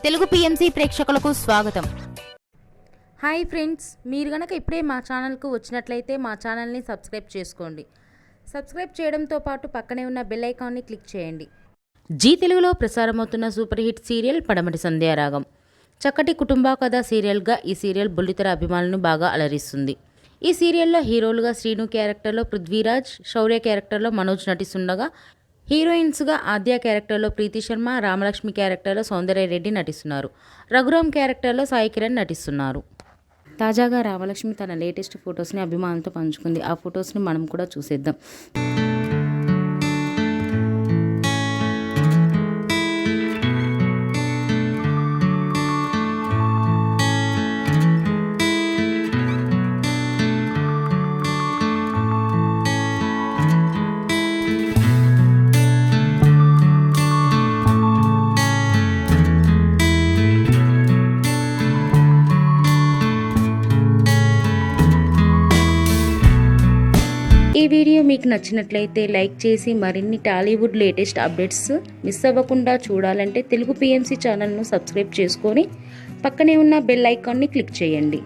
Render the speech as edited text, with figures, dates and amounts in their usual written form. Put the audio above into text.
Telugu PMC ప్రేక్షకులకు స్వాగతం. Hi friends, మీరు గనక ఇప్పుడే మా ఛానల్కు వచ్చినట్లయితే మా ఛానల్ని సబ్స్క్రైబ్ చేసుకోండి. సబ్స్క్రైబ్ చేయడంతో పాటు పక్కనే ఉన్న బెల్ ఐకాన్ని క్లిక్ చేయండి. జీ తెలుగులో ప్రసారమవుతున్న సూపర్ హిట్ సీరియల్ పడమటి సంధ్యారాగం. చక్కటి కుటుంబ కథ సీరియల్గా ఈ సీరియల్ బుల్లితెర అభిమానులను బాగా అలరిస్తుంది. ఈ సీరియల్లో హీరోలుగా శ్రీను క్యారెక్టర్లో పృథ్వీరాజ్, శౌర్య క్యారెక్టర్లో మనోజ్ నటిస్తుండగా హీరోయిన్స్గా ఆద్య క్యారెక్టర్లో ప్రీతి శర్మ, రామలక్ష్మి క్యారెక్టర్లో సౌందర్య రెడ్డి నటిస్తున్నారు. రఘురామ్ క్యారెక్టర్లో సాయి కిరణ్ నటిస్తున్నారు. తాజాగా రామలక్ష్మి తన లేటెస్ట్ ఫొటోస్ని అభిమానులతో పంచుకుంది. ఆ ఫొటోస్ని మనం కూడా చూసేద్దాం. ఈ వీడియో మీకు నచ్చినట్లయితే లైక్ చేసి మరిన్ని టాలీవుడ్ లేటెస్ట్ అప్డేట్స్ మిస్ అవ్వకుండా చూడాలంటే తెలుగు పిఎంసి ఛానల్ను సబ్స్క్రైబ్ చేసుకొని పక్కనే ఉన్న బెల్ ఐకాన్ని క్లిక్ చేయండి.